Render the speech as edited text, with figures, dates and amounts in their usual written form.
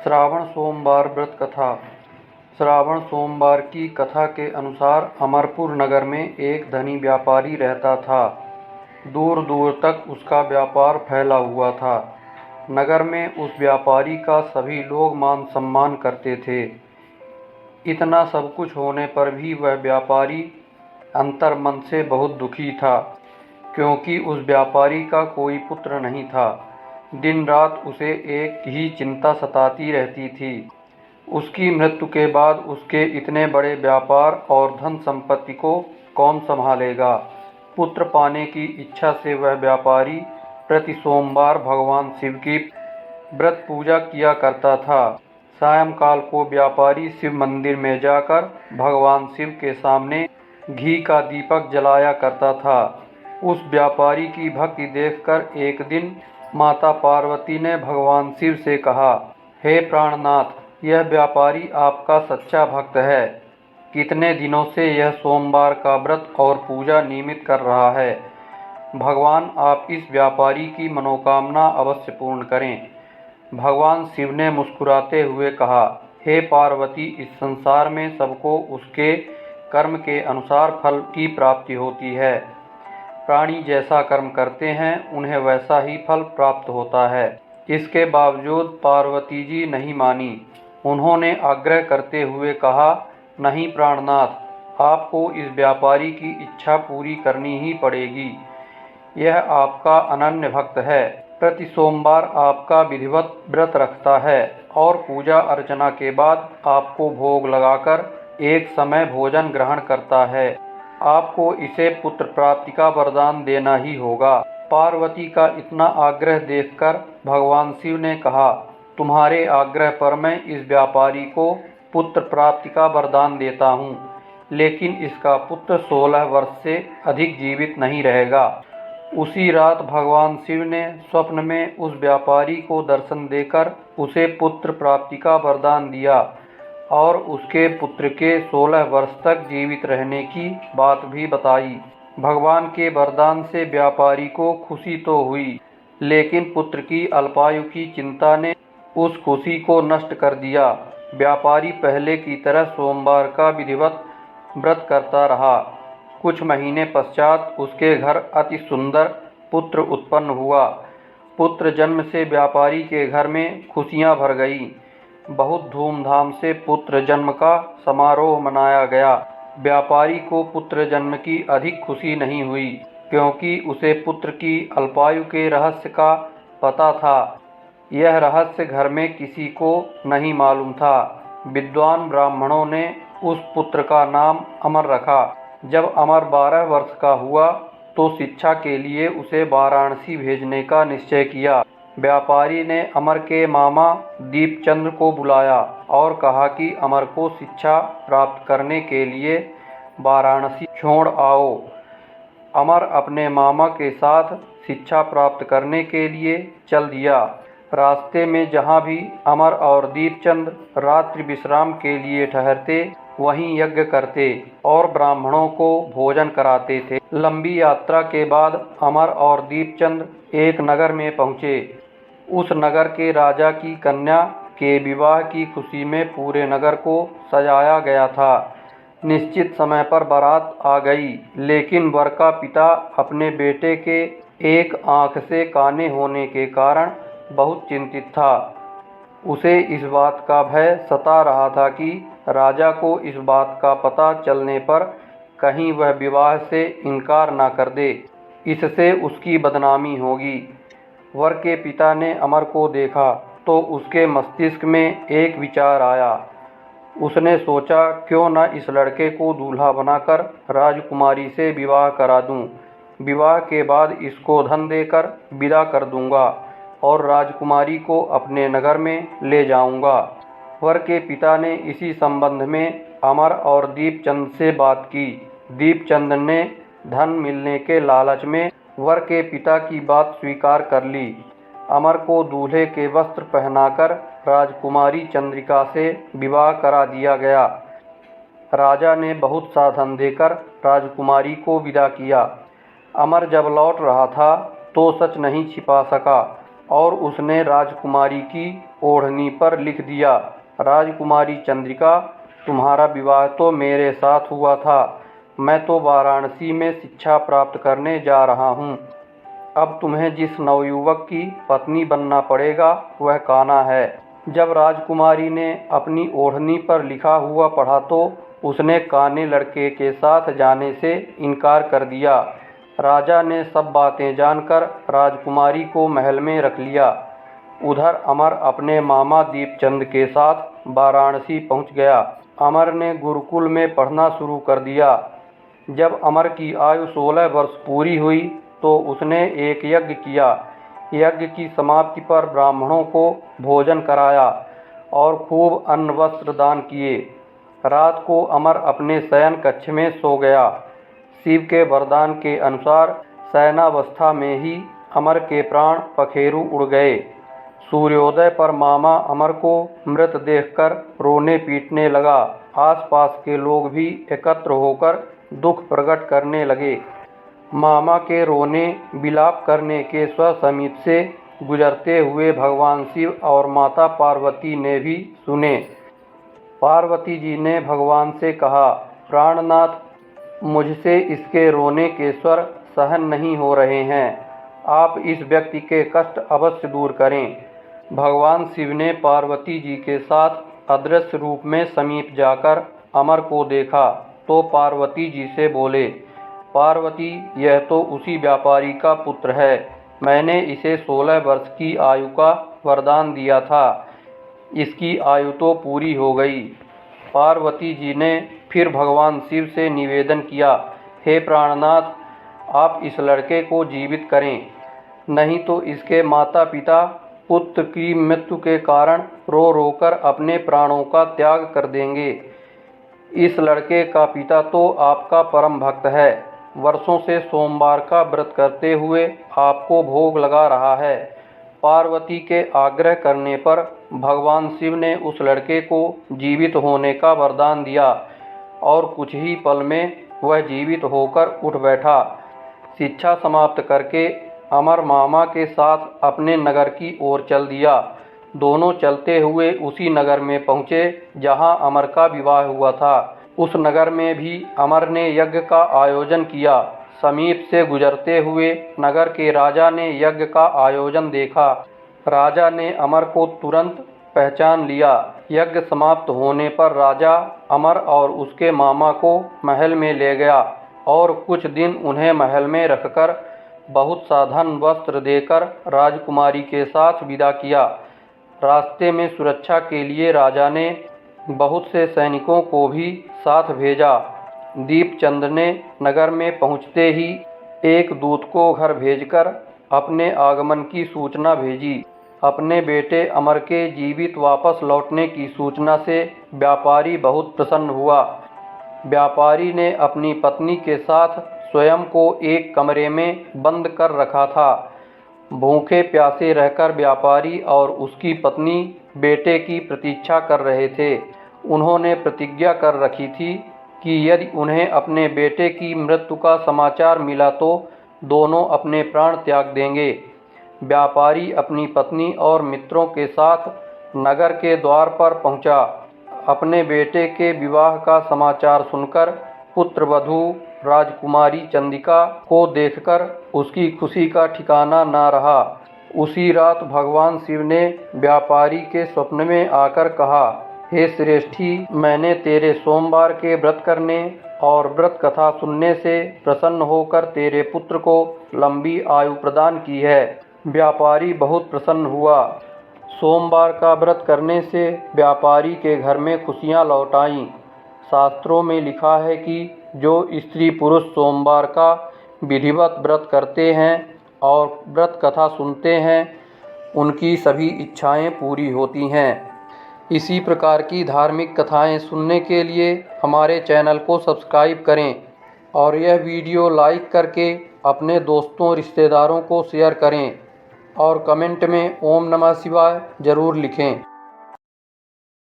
श्रावण सोमवार व्रत कथा। श्रावण सोमवार की कथा के अनुसार अमरपुर नगर में एक धनी व्यापारी रहता था। दूर दूर तक उसका व्यापार फैला हुआ था। नगर में उस व्यापारी का सभी लोग मान सम्मान करते थे। इतना सब कुछ होने पर भी वह व्यापारी अंतर्मन से बहुत दुखी था, क्योंकि उस व्यापारी का कोई पुत्र नहीं था। दिन रात उसे एक ही चिंता सताती रहती थी, उसकी मृत्यु के बाद उसके इतने बड़े व्यापार और धन संपत्ति को कौन संभालेगा। पुत्र पाने की इच्छा से वह व्यापारी प्रति सोमवार भगवान शिव की व्रत पूजा किया करता था। सायंकाल को व्यापारी शिव मंदिर में जाकर भगवान शिव के सामने घी का दीपक जलाया करता था। उस व्यापारी की भक्ति देखकर एक दिन माता पार्वती ने भगवान शिव से कहा, हे प्राणनाथ, यह व्यापारी आपका सच्चा भक्त है। कितने दिनों से यह सोमवार का व्रत और पूजा नियमित कर रहा है। भगवान आप इस व्यापारी की मनोकामना अवश्य पूर्ण करें। भगवान शिव ने मुस्कुराते हुए कहा, हे पार्वती, इस संसार में सबको उसके कर्म के अनुसार फल की प्राप्ति होती है। प्राणी जैसा कर्म करते हैं उन्हें वैसा ही फल प्राप्त होता है। इसके बावजूद पार्वती जी नहीं मानी। उन्होंने आग्रह करते हुए कहा, नहीं प्राणनाथ, आपको इस व्यापारी की इच्छा पूरी करनी ही पड़ेगी। यह आपका अनन्य भक्त है, प्रति सोमवार आपका विधिवत व्रत रखता है और पूजा अर्चना के बाद आपको भोग लगाकर एक समय भोजन ग्रहण करता है। आपको इसे पुत्र प्राप्ति का वरदान देना ही होगा। पार्वती का इतना आग्रह देखकर भगवान शिव ने कहा, तुम्हारे आग्रह पर मैं इस व्यापारी को पुत्र प्राप्ति का वरदान देता हूँ, लेकिन इसका पुत्र 16 वर्ष से अधिक जीवित नहीं रहेगा। उसी रात भगवान शिव ने स्वप्न में उस व्यापारी को दर्शन देकर उसे पुत्र प्राप्ति का वरदान दिया और उसके पुत्र के 16 वर्ष तक जीवित रहने की बात भी बताई। भगवान के वरदान से व्यापारी को खुशी तो हुई, लेकिन पुत्र की अल्पायु की चिंता ने उस खुशी को नष्ट कर दिया। व्यापारी पहले की तरह सोमवार का विधिवत व्रत करता रहा। कुछ महीने पश्चात उसके घर अति सुंदर पुत्र उत्पन्न हुआ। पुत्र जन्म से व्यापारी के घर में खुशियां भर गई। बहुत धूमधाम से पुत्र जन्म का समारोह मनाया गया। व्यापारी को पुत्र जन्म की अधिक खुशी नहीं हुई, क्योंकि उसे पुत्र की अल्पायु के रहस्य का पता था। यह रहस्य घर में किसी को नहीं मालूम था। विद्वान ब्राह्मणों ने उस पुत्र का नाम अमर रखा। जब अमर 12 वर्ष का हुआ तो शिक्षा के लिए उसे वाराणसी भेजने का निश्चय किया। व्यापारी ने अमर के मामा दीपचंद्र को बुलाया और कहा कि अमर को शिक्षा प्राप्त करने के लिए वाराणसी छोड़ आओ। अमर अपने मामा के साथ शिक्षा प्राप्त करने के लिए चल दिया। रास्ते में जहाँ भी अमर और दीपचंद्र रात्रि विश्राम के लिए ठहरते, वहीं यज्ञ करते और ब्राह्मणों को भोजन कराते थे। लंबी यात्रा के बाद अमर और दीपचंद्र एक नगर में पहुँचे। उस नगर के राजा की कन्या के विवाह की खुशी में पूरे नगर को सजाया गया था। निश्चित समय पर बारात आ गई, लेकिन वर का पिता अपने बेटे के एक आंख से काने होने के कारण बहुत चिंतित था। उसे इस बात का भय सता रहा था कि राजा को इस बात का पता चलने पर कहीं वह विवाह से इनकार न कर दे, इससे उसकी बदनामी होगी। वर के पिता ने अमर को देखा तो उसके मस्तिष्क में एक विचार आया। उसने सोचा, क्यों न इस लड़के को दूल्हा बनाकर राजकुमारी से विवाह करा दूं। विवाह के बाद इसको धन देकर विदा कर दूंगा और राजकुमारी को अपने नगर में ले जाऊंगा। वर के पिता ने इसी संबंध में अमर और दीपचंद से बात की। दीपचंद ने धन मिलने के लालच में वर के पिता की बात स्वीकार कर ली। अमर को दूल्हे के वस्त्र पहनाकर राजकुमारी चंद्रिका से विवाह करा दिया गया। राजा ने बहुत सा धन देकर राजकुमारी को विदा किया। अमर जब लौट रहा था तो सच नहीं छिपा सका और उसने राजकुमारी की ओढ़नी पर लिख दिया, राजकुमारी चंद्रिका, तुम्हारा विवाह तो मेरे साथ हुआ था। मैं तो वाराणसी में शिक्षा प्राप्त करने जा रहा हूँ। अब तुम्हें जिस नवयुवक की पत्नी बनना पड़ेगा वह कान्हा है। जब राजकुमारी ने अपनी ओढ़नी पर लिखा हुआ पढ़ा तो उसने काने लड़के के साथ जाने से इनकार कर दिया। राजा ने सब बातें जानकर राजकुमारी को महल में रख लिया। उधर अमर अपने मामा दीपचंद के साथ वाराणसी पहुंच गया। अमर ने गुरुकुल में पढ़ना शुरू कर दिया। जब अमर की आयु 16 वर्ष पूरी हुई तो उसने एक यज्ञ किया। यज्ञ की समाप्ति पर ब्राह्मणों को भोजन कराया और खूब अन्न वस्त्र दान किए। रात को अमर अपने शयन कक्ष में सो गया। शिव के वरदान के अनुसार शयनावस्था में ही अमर के प्राण पखेरु उड़ गए। सूर्योदय पर मामा अमर को मृत देखकर रोने पीटने लगा। आसपास के लोग भी एकत्र होकर दुख प्रकट करने लगे। मामा के रोने विलाप करने के स्वसमीप से गुजरते हुए भगवान शिव और माता पार्वती ने भी सुने। पार्वती जी ने भगवान से कहा, प्राणनाथ, मुझसे इसके रोने के स्वर सहन नहीं हो रहे हैं। आप इस व्यक्ति के कष्ट अवश्य दूर करें। भगवान शिव ने पार्वती जी के साथ अदृश्य रूप में समीप जाकर अमर को देखा तो पार्वती जी से बोले, पार्वती, यह तो उसी व्यापारी का पुत्र है। मैंने इसे 16 वर्ष की आयु का वरदान दिया था। इसकी आयु तो पूरी हो गई। पार्वती जी ने फिर भगवान शिव से निवेदन किया, हे प्राणनाथ, आप इस लड़के को जीवित करें, नहीं तो इसके माता पिता पुत्र की मृत्यु के कारण रो रो कर अपने प्राणों का त्याग कर देंगे। इस लड़के का पिता तो आपका परम भक्त है, वर्षों से सोमवार का व्रत करते हुए आपको भोग लगा रहा है। पार्वती के आग्रह करने पर भगवान शिव ने उस लड़के को जीवित होने का वरदान दिया और कुछ ही पल में वह जीवित होकर उठ बैठा। शिक्षा समाप्त करके अमर मामा के साथ अपने नगर की ओर चल दिया। दोनों चलते हुए उसी नगर में पहुँचे जहाँ अमर का विवाह हुआ था। उस नगर में भी अमर ने यज्ञ का आयोजन किया। समीप से गुजरते हुए नगर के राजा ने यज्ञ का आयोजन देखा। राजा ने अमर को तुरंत पहचान लिया। यज्ञ समाप्त होने पर राजा अमर और उसके मामा को महल में ले गया और कुछ दिन उन्हें महल में रखकर बहुत सा धन वस्त्र देकर राजकुमारी के साथ विदा किया। रास्ते में सुरक्षा के लिए राजा ने बहुत से सैनिकों को भी साथ भेजा। दीपचंद ने नगर में पहुंचते ही एक दूत को घर भेजकर अपने आगमन की सूचना भेजी। अपने बेटे अमर के जीवित वापस लौटने की सूचना से व्यापारी बहुत प्रसन्न हुआ। व्यापारी ने अपनी पत्नी के साथ स्वयं को एक कमरे में बंद कर रखा था। भूखे प्यासे रहकर व्यापारी और उसकी पत्नी बेटे की प्रतीक्षा कर रहे थे। उन्होंने प्रतिज्ञा कर रखी थी कि यदि उन्हें अपने बेटे की मृत्यु का समाचार मिला तो दोनों अपने प्राण त्याग देंगे। व्यापारी अपनी पत्नी और मित्रों के साथ नगर के द्वार पर पहुंचा। अपने बेटे के विवाह का समाचार सुनकर पुत्रवधू राजकुमारी चंद्रिका को देखकर उसकी खुशी का ठिकाना ना रहा। उसी रात भगवान शिव ने व्यापारी के स्वप्न में आकर कहा, हे श्रेष्ठी, मैंने तेरे सोमवार के व्रत करने और व्रत कथा सुनने से प्रसन्न होकर तेरे पुत्र को लंबी आयु प्रदान की है। व्यापारी बहुत प्रसन्न हुआ। सोमवार का व्रत करने से व्यापारी के घर में खुशियां लौट आईं। शास्त्रों में लिखा है कि जो स्त्री पुरुष सोमवार का विधिवत व्रत करते हैं और व्रत कथा सुनते हैं, उनकी सभी इच्छाएं पूरी होती हैं। इसी प्रकार की धार्मिक कथाएं सुनने के लिए हमारे चैनल को सब्सक्राइब करें और यह वीडियो लाइक करके अपने दोस्तों रिश्तेदारों को शेयर करें और कमेंट में ओम नमः शिवाय ज़रूर लिखें।